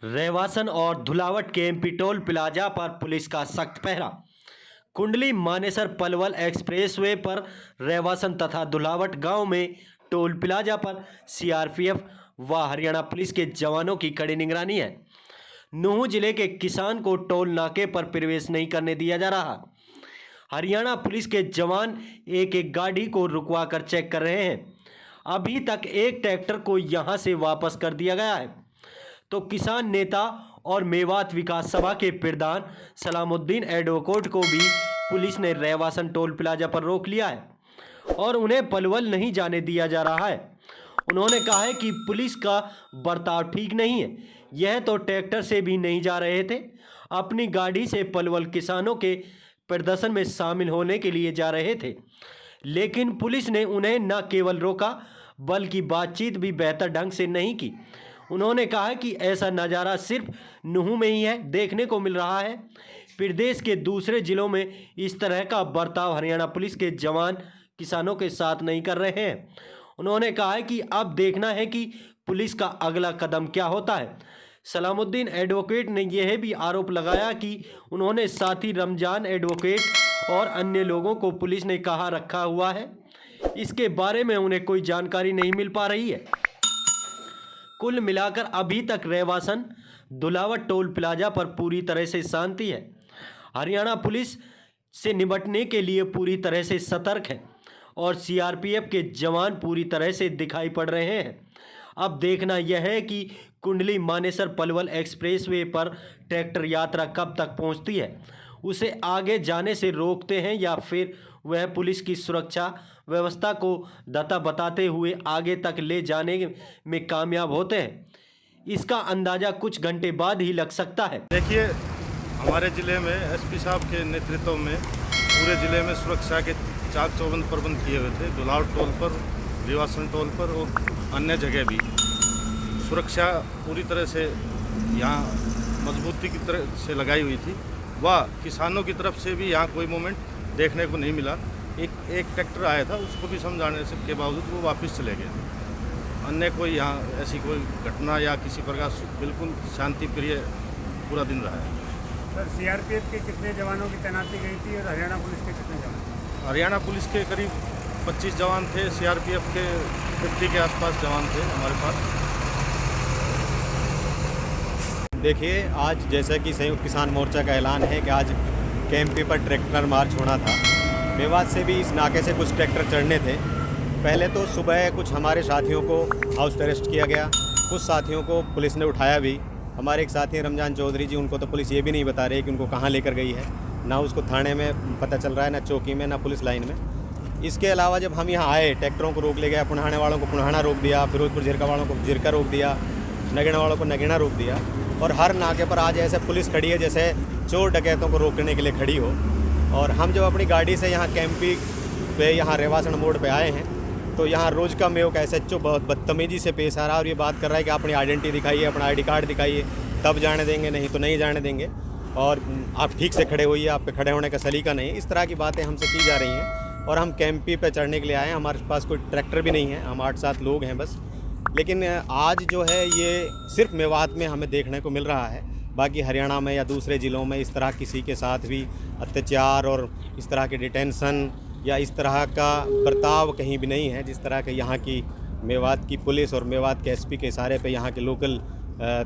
रेवासन और धुलावट के MP toll plaza पर पुलिस का सख्त पहरा। कुंडली मानेसर पलवल एक्सप्रेसवे पर रेवासन तथा धुलावट गांव में टोल प्लाजा पर सीआरपीएफ व हरियाणा पुलिस के जवानों की कड़ी निगरानी है। नूंह जिले के किसान को टोल नाके पर प्रवेश नहीं करने दिया जा रहा। हरियाणा पुलिस के जवान एक एक गाड़ी को रुकवा कर चेक कर रहे हैं। अभी तक एक ट्रैक्टर को यहां से वापस कर दिया गया है। तो किसान नेता और मेवात विकास सभा के प्रधान सलामुद्दीन एडवोकेट को भी पुलिस ने रेवासन टोल प्लाजा पर रोक लिया है और उन्हें पलवल नहीं जाने दिया जा रहा है। उन्होंने कहा है कि पुलिस का बर्ताव ठीक नहीं है। यह तो ट्रैक्टर से भी नहीं जा रहे थे, अपनी गाड़ी से पलवल किसानों के प्रदर्शन में शामिल होने के लिए जा रहे थे, लेकिन पुलिस ने उन्हें न केवल रोका बल्कि बातचीत भी बेहतर ढंग से नहीं की। उन्होंने कहा कि ऐसा नज़ारा सिर्फ नूंह में ही है देखने को मिल रहा है। प्रदेश के दूसरे जिलों में इस तरह का बर्ताव हरियाणा पुलिस के जवान किसानों के साथ नहीं कर रहे हैं। उन्होंने कहा है कि अब देखना है कि पुलिस का अगला कदम क्या होता है। सलामुद्दीन एडवोकेट ने यह भी आरोप लगाया कि उन्होंने साथी रमजान एडवोकेट और अन्य लोगों को पुलिस ने कहाँ रखा हुआ है, इसके बारे में उन्हें कोई जानकारी नहीं मिल पा रही है। कुल मिलाकर अभी तक रेवासन धुलावट टोल प्लाजा पर पूरी तरह से शांति है। हरियाणा पुलिस से निपटने के लिए पूरी तरह से सतर्क है और सीआरपीएफ के जवान पूरी तरह से दिखाई पड़ रहे हैं। अब देखना यह है कि कुंडली मानेसर पलवल एक्सप्रेसवे पर ट्रैक्टर यात्रा कब तक पहुंचती है, उसे आगे जाने से रोकते हैं या फिर वह पुलिस की सुरक्षा व्यवस्था को दाता बताते हुए आगे तक ले जाने में कामयाब होते हैं। इसका अंदाज़ा कुछ घंटे बाद ही लग सकता है। देखिए, हमारे ज़िले में एसपी साहब के नेतृत्व में पूरे ज़िले में सुरक्षा के चाक चौबंद प्रबंध किए हुए थे। धुलावट टोल पर, रेवासन टोल पर और अन्य जगह भी सुरक्षा पूरी तरह से यहाँ मजबूती की तरह से लगाई हुई थी। वह किसानों की तरफ से भी यहाँ कोई मोमेंट देखने को नहीं मिला। एक ट्रैक्टर आया था, उसको भी समझाने के बावजूद वो वापस चले गए। अन्य कोई यहाँ ऐसी कोई घटना या किसी प्रकार बिल्कुल शांति प्रिय पूरा दिन रहा है। सर, सीआरपीएफ के कितने जवानों की तैनाती गई थी और हरियाणा पुलिस के कितने जवान? हरियाणा पुलिस के करीब 25 जवान थे, सीआरपीएफ के 50 के आसपास जवान थे हमारे पास। देखिए, आज जैसा कि संयुक्त किसान मोर्चा का ऐलान है कि आज केएमपी पर ट्रैक्टर मार्च होना था। मेवात से भी इस नाके से कुछ ट्रैक्टर चढ़ने थे। पहले तो सुबह कुछ हमारे साथियों को हाउस अरेस्ट किया गया, कुछ साथियों को पुलिस ने उठाया भी। हमारे एक साथी रमजान चौधरी जी, उनको तो पुलिस ये भी नहीं बता रही कि उनको कहाँ लेकर गई है, ना उसको थाने में पता चल रहा है, ना चौकी में, ना पुलिस लाइन में। इसके अलावा जब हम यहाँ आए, ट्रैक्टरों को रोक ले गया, पुनहाने वालों को पुनहाना रोक दिया, फिरोजपुर जिरका वालों को जिरका रोक दिया, नगीना वालों को नगीना रोक दिया। और हर नाके पर आज ऐसे पुलिस खड़ी है जैसे चोर डकैतों को रोकने के लिए खड़ी हो। और हम जब अपनी गाड़ी से यहाँ कैंपी पे, यहाँ रेवासन मोड़ पे आए हैं, तो यहाँ रोज का मेयो का एसएचओ बहुत बदतमीजी से पेश आ रहा है और ये बात कर रहा है कि अपनी आइडेंटिटी दिखाइए, अपना आईडी कार्ड दिखाइए, तब जाने देंगे, नहीं तो नहीं जाने देंगे, और आप ठीक से खड़े होइए, आप पे खड़े होने का सलीका नहीं। इस तरह की बातें हमसे की जा रही हैं और हम कैंपी पे चढ़ने के लिए आए हैं। हमारे पास कोई ट्रैक्टर भी नहीं है, हम 8-7 लोग हैं बस। लेकिन आज जो है ये सिर्फ मेवात में हमें देखने को मिल रहा है। बाकी हरियाणा में या दूसरे ज़िलों में इस तरह किसी के साथ भी अत्याचार और इस तरह के डिटेंशन या इस तरह का बर्ताव कहीं भी नहीं है जिस तरह के यहाँ की मेवात की पुलिस और मेवात के एसपी के इशारे पे यहाँ के लोकल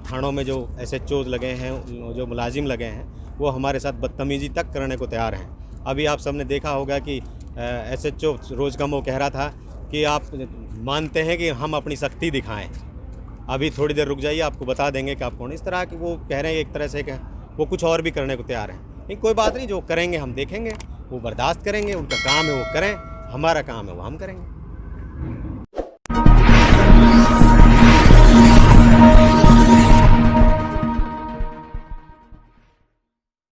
थानों में जो एसएचओ लगे हैं, जो मुलाजिम लगे हैं, वो हमारे साथ बदतमीजी तक करने को तैयार हैं। अभी आप सबने देखा होगा कि एसएचओ रोज का वो कह रहा था कि आप मानते हैं कि हम अपनी सख्ती दिखाएं, अभी थोड़ी देर रुक जाइए, आपको बता देंगे कि आप कौन। इस तरह की वो कह रहे हैं एक तरह से कि वो कुछ और भी करने को तैयार हैं। नहीं, कोई बात नहीं, जो करेंगे हम देखेंगे, वो बर्दाश्त करेंगे, उनका काम है वो करें, हमारा काम है वो हम करेंगे।